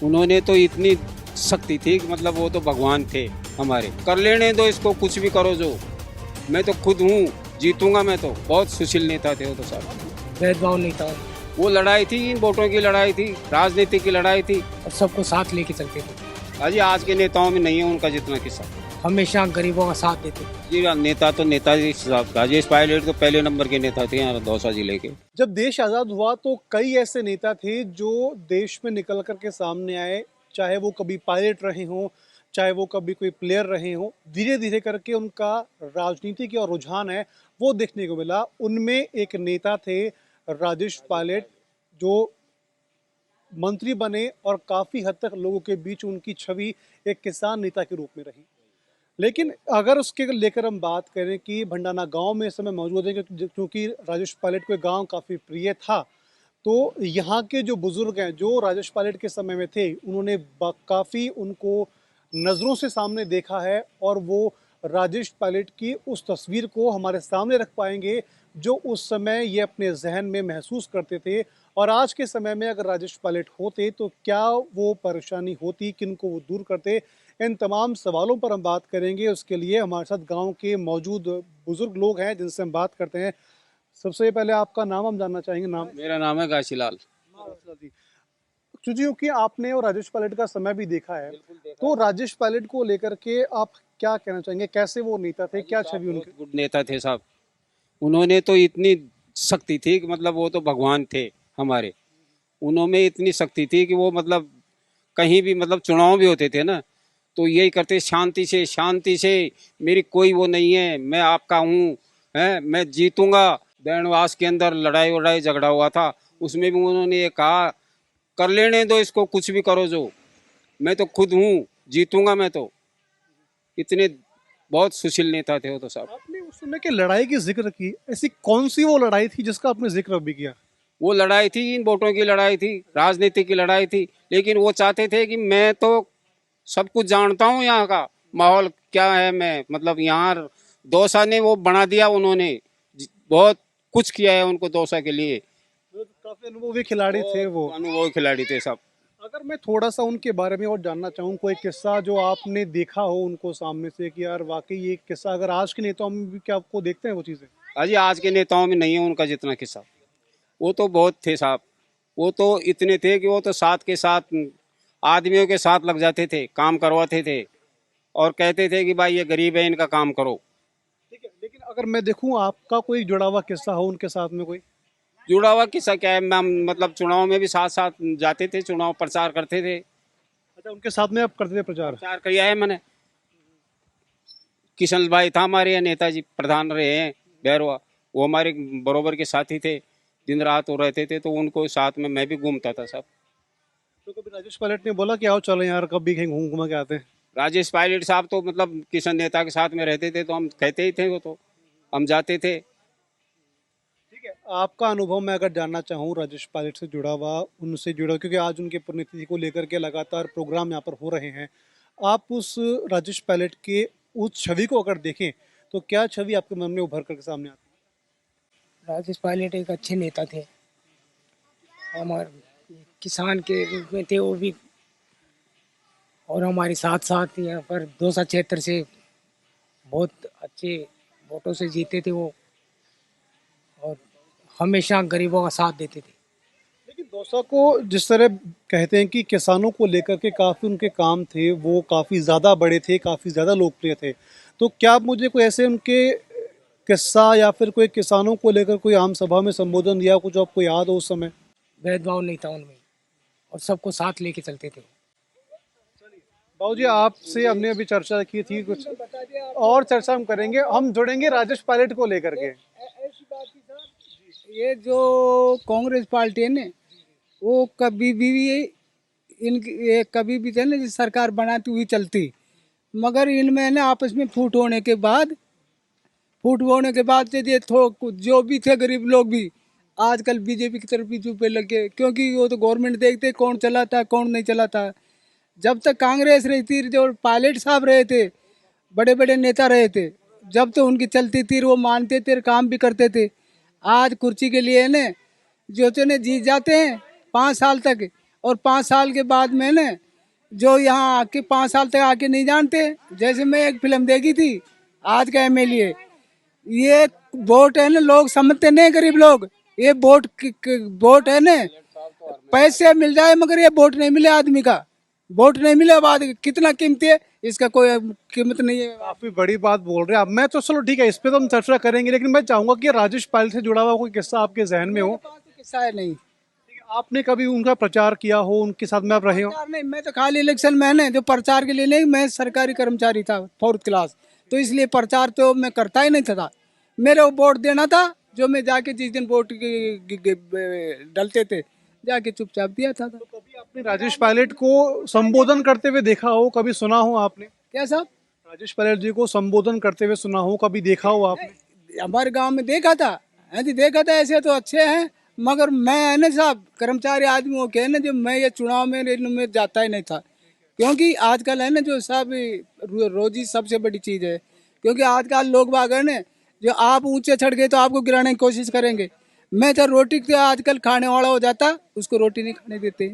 उन्होंने तो इतनी शक्ति थी कि मतलब वो तो भगवान थे हमारे। कर लेने दो इसको, कुछ भी करो जो, मैं तो खुद हूँ, जीतूंगा मैं तो। बहुत सुशील नेता थे वो तो साहब। भेदभाव नहीं था वो लड़ाई थी, इन वोटों की लड़ाई थी, राजनीति की लड़ाई थी। और सबको साथ लेके चलते थे। अजी आज के नेताओं में नहीं है उनका जितना किस्सा। हमेशा गरीबों का साथ देते थे। जी नेता तो नेताजी साहब, राजेश पायलट तो पहले नंबर के नेता थे यहाँ दौसा जिले के। जब देश आज़ाद हुआ तो कई ऐसे नेता थे जो देश में निकल कर के सामने आए, चाहे वो कभी पायलट रहे हों, चाहे वो कभी कोई प्लेयर रहे हों। धीरे धीरे करके उनका राजनीति की ओर रुझान है वो देखने को मिला। उनमें एक नेता थे राजेश पायलट, जो मंत्री बने और काफ़ी हद तक लोगों के बीच उनकी छवि एक किसान नेता के रूप में रही। लेकिन अगर उसके लेकर हम बात करें कि भंडाना गांव में इस समय मौजूद है, क्योंकि राजेश पायलट को गांव काफ़ी प्रिय था, तो यहाँ के जो बुजुर्ग हैं जो राजेश पायलट के समय में थे, उन्होंने काफ़ी उनको नज़रों से सामने देखा है और वो राजेश पायलट की उस तस्वीर को हमारे सामने रख पाएंगे जो उस समय ये अपने जहन में महसूस करते थे। और आज के समय में अगर राजेश पायलट होते तो क्या वो परेशानी होती, किन को वो दूर करते, इन तमाम सवालों पर हम बात करेंगे। उसके लिए हमारे साथ गांव के मौजूद बुजुर्ग लोग हैं जिनसे हम बात करते हैं। सबसे पहले आपका नाम हम जानना चाहेंगे। नाम? मेरा नाम है गाशीलाल। क्योंकि आपने और राजेश पायलट का समय भी देखा है, तो राजेश पायलट को लेकर के आप क्या कहना चाहेंगे? कैसे वो नेता थे, क्या छवि उनकी? गुड नेता थे साहब। उन्होंने तो इतनी शक्ति थी कि मतलब वो तो भगवान थे हमारे। उन्होंने इतनी शक्ति थी कि वो मतलब कहीं भी मतलब चुनाव भी होते थे ना, तो यही करते शांति से, शांति से, मेरी कोई वो नहीं है, मैं आपका हूँ, है मैं जीतूंगा। बैंडवास के अंदर लड़ाई वड़ाई झगड़ा हुआ था, उसमें भी उन्होंने ये कहा, कर लेने दो इसको, कुछ भी करो जो, मैं तो खुद हूँ, जीतूंगा मैं तो। इतने बहुत सुशील नेता थे वो तो साहब। आपने उस समय की लड़ाई की जिक्र की, ऐसी कौन सी वो लड़ाई थी जिसका आपने जिक्र भी किया? वो लड़ाई थी, इन वोटों की लड़ाई थी, राजनीति की लड़ाई थी। लेकिन वो चाहते थे कि मैं तो सब कुछ जानता हूँ, यहाँ का माहौल क्या है, मैं मतलब यहाँ दौसा ने वो बना दिया, उन्होंने बहुत कुछ किया है उनको दौसा के लिए। काफी अनुभवी खिलाड़ी थे वो। अनुभवी खिलाड़ी थे सब। अगर मैं थोड़ा सा उनके बारे में और जानना चाहूँ, कोई किस्सा जो आपने देखा हो उनको सामने से कि यार वाकई ये किस्सा अगर आज के नेताओं में भी क्या आपको देखते हैं वो चीज़ें? अजी आज के नेताओं में नहीं है उनका जितना किस्सा। वो तो बहुत थे साहब। वो तो इतने थे कि वो तो साथ के साथ आदमियों के साथ लग जाते थे, काम करवाते थे और कहते थे कि भाई ये गरीब है, इनका काम करो। ठीक है, लेकिन अगर मैं देखूँ आपका कोई जुड़ा हुआ किस्सा हो उनके साथ में कोई? जुड़ा हुआ किस्सा क्या है मैम, मतलब चुनाव में भी साथ साथ जाते थे, चुनाव प्रचार करते थे। अच्छा, उनके साथ में आप करते थे प्रचार? प्रचार किया है मैंने। किशन भाई था हमारे यहाँ नेताजी प्रधान रहे हैं बैरवा, वो हमारे बरोबर के साथी थे, दिन रात वो रहते थे, तो उनको साथ में मैं भी घूमता था सब। तो कभी राजेश पायलट ने बोला कि आओ चलो यार कभी कहीं घूम घुमा के आते हैं? राजेश पायलट साहब तो मतलब किशन नेता के साथ में रहते थे, तो हम कहते ही थे, वो तो हम जाते थे। ठीक है, आपका अनुभव मैं अगर जानना चाहूँ राजेश पायलट से जुड़ा हुआ, उनसे जुड़ा, क्योंकि आज उनके पुण्यतिथि को लेकर के लगातार प्रोग्राम यहाँ पर हो रहे हैं, आप उस राजेश पायलट के उस छवि को अगर देखें तो क्या छवि आपके मन में उभर करके सामने आती राजेश पायलट एक अच्छे नेता थे, हमारे किसान के रूप में थे वो भी, और हमारे साथ साथ यहाँ पर दौसा क्षेत्र से बहुत अच्छे वोटों से जीते थे वो, और हमेशा गरीबों का साथ देते थे। है? लेकिन दौसा को जिस तरह कहते हैं कि किसानों को लेकर के काफ़ी उनके काम थे, वो काफ़ी ज़्यादा बड़े थे, काफ़ी ज़्यादा लोकप्रिय थे, तो क्या आप मुझे कोई ऐसे उनके किस्सा या फिर कोई किसानों को लेकर कोई आम सभा में संबोधन दिया, कुछ आपको याद हो उस समय? भेदभाव नहीं था उनमें और सबको साथ लेके चलते थे। बाबू जी, आपसे हमने अभी चर्चा की थी, कुछ और चर्चा हम करेंगे, हम जुड़ेंगे राजेश पायलट को लेकर के। ऐसी बात थी सर, ये जो कांग्रेस पार्टी है ना, वो कभी भी ये कभी भी थे ना, जिस सरकार बनाती हुई चलती, मगर इनमें ना आपस में फूट होने के बाद से ये जो भी थे गरीब लोग भी आजकल बीजेपी की तरफ भी चुपे लगे, क्योंकि वो तो गवर्नमेंट देखते कौन चलाता है कौन नहीं चलाता। जब तक कांग्रेस रही थी, जो पायलट साहब रहे थे, बड़े बड़े नेता रहे थे, जब तो उनकी चलती थी वो मानते थे, काम भी करते थे। आज कुर्सी के लिए ने जो ने जीत जाते हैं 5 साल तक, और 5 साल के बाद मैंने जो यहाँ आके 5 साल तक आके नहीं जानते। जैसे मैं एक फिल्म देखी थी आज का एमएलए, ये वोट है ना, लोग समझते नहीं गरीब लोग, ये वोट है ना, पैसे मिल जाए मगर ये वोट नहीं मिले आदमी का, वोट नहीं मिले बाद कितना कीमती है इसका कोई कीमत नहीं है। काफी बड़ी बात बोल रहे हैं आप। मैं तो चलो ठीक है, इस पे तो हम चर्चा करेंगे, लेकिन मैं चाहूंगा कि राजेश पायलट से जुड़ा हुआ कोई किस्सा आपके जहन में हो। मेरे पास तो किस्सा है नहीं। आपने कभी उनका प्रचार किया हो, उनके साथ में आप रहे हो? प्रचार नहीं, मैं तो खाली इलेक्शन मैंने जो प्रचार के लिए नहीं, मैं सरकारी कर्मचारी था 4th क्लास, तो इसलिए प्रचार तो मैं करता ही नहीं था। मेरे को वोट देना था, जो मैं जाके जिस दिन वोट डलते थे जाके चुपचाप दिया था। कभी आपने राजेश पायलट को संबोधन करते हुए देखा हो, कभी सुना हो आपने? क्या साहब? राजेश पायलट जी को संबोधन करते हुए सुना हो, कभी देखा हो आपने? हमारे गांव में देखा था, हाँ जी देखा था। ऐसे तो अच्छे हैं मगर मैं है ना साहब कर्मचारी आदमी हो के ना, जो मैं ये चुनाव में जाता ही नहीं था, क्योंकि आजकल है ना जो साहब रोजी सबसे बड़ी चीज़ है। क्योंकि आजकल लोग बाग है ना, जो आप ऊंचे चढ़ गए तो आपको गिराने की कोशिश करेंगे। मैं तो रोटी तो आजकल खाने वाला हो जाता, उसको रोटी नहीं खाने देते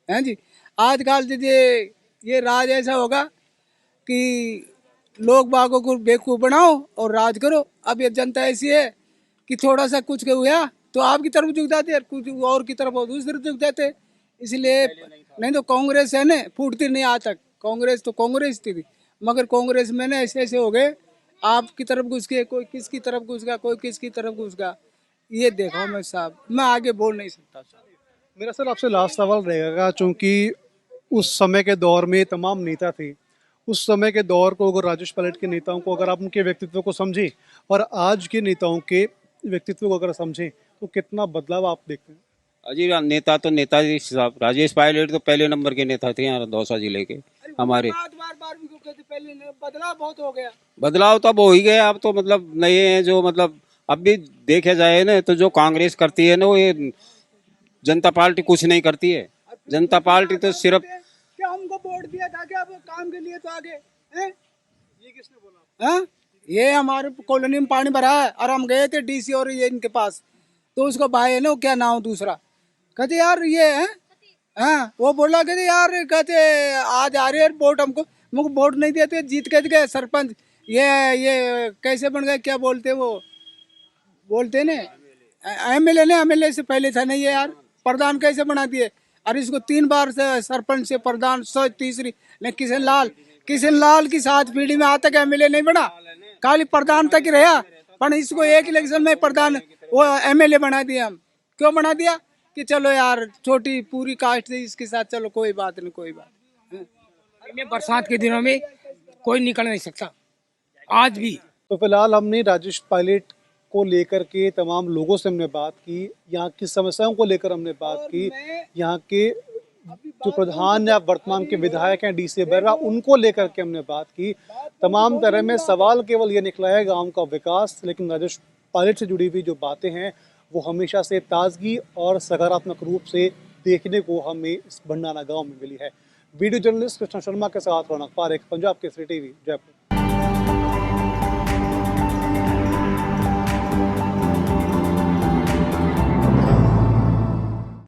हैं जी। आजकल ये राज ऐसा होगा कि लोग बागों को बेवकूफ़ बनाओ और राज करो। अब ये जनता ऐसी है कि थोड़ा सा कुछ हुआ तो आपकी तरफ झुक जाते हैं, कुछ और की तरफ दूसरी तरफ झुक जाते हैं। इसलिए नहीं तो कांग्रेस है ना फूटती नहीं आज तक, कांग्रेस तो कांग्रेस थी, मगर कांग्रेस में ना ऐसे ऐसे हो गए, आपकी तरफ घुस गए, कोई किसकी तरफ घुस गया, कोई किसकी तरफ घुस गया। ये देखो मैं साहब, मैं आगे बोल नहीं सकता साहब। मेरा सर आपसे लास्ट सवाल रहेगा, चूंकि उस समय के दौर में तमाम नेता थे, उस समय के दौर को अगर राजेश पायलट के नेताओं को अगर आप उनके व्यक्तित्व को समझें और आज के नेताओं के व्यक्तित्व को अगर समझें तो कितना बदलाव आप देखते हैं? अजी नेता तो नेताजी साहब, राजेश पायलट तो पहले नंबर के नेता थे यहाँ दौसा जिले के हमारे। बार भी कहते पहले बदलाव बहुत हो गया। बदलाव तो अब हो ही गया, अब तो मतलब नए हैं जो मतलब अब भी देखे जाए ना तो जो कांग्रेस करती है ना वो ये जनता पार्टी कुछ नहीं करती है। जनता पार्टी तो सिर्फ क्या हमको वोट दिया था क्या वो काम के लिए तो आगे हैं? ये किसने बोला? हाँ ये हमारे कॉलोनी में पानी भरा है और हम गए थे डीसी और ये इनके पास, तो उसको भाई है ना क्या नाम दूसरा, कहते यार ये है, हाँ वो बोला कहते यार कहते आज आ रहे हैं वोट हमको वोट नहीं देते, जीत गए सरपंच, ये कैसे बन गए, क्या बोलते वो बोलते ने एमएलए ने, एमएलए से पहले था नहीं है यार, प्रधान कैसे बना दिए। और इसको 3 बार से सरपंच से प्रधान तीसरी ने किशन लाल की 7 पीढ़ी में आज तक एमएलए नहीं बना, खाली प्रधान तक ही रहा। पर इसको एक इलेक्शन में प्रधान वो एमएलए बना दिया। हम क्यों बना दिया कि चलो यार छोटी पूरी कास्ट है इसके साथ, चलो कोई बात नहीं कोई बात। में बरसात के दिनों में कोई निकल नहीं सकता आज भी। तो फिलहाल हमने राजेश पायलट को लेकर के तमाम लोगों से हमने बात की, यहाँ की समस्याओं को लेकर हमने बात की, यहाँ के जो प्रधान या वर्तमान के विधायक हैं डीसी बर्रा उनको लेकर के हमने बात की। तमाम तरह में सवाल केवल ये निकला है गांव का विकास, लेकिन राजेश पायलट से जुड़ी हुई जो बातें हैं वो हमेशा से ताजगी और सकारात्मक रूप से देखने को हमें इस भंडारा गांव में मिली है। वीडियो जर्नलिस्ट कृष्णा शर्मा के साथ रौनक पारेख, पंजाब केसरी टीवी, जयपुर।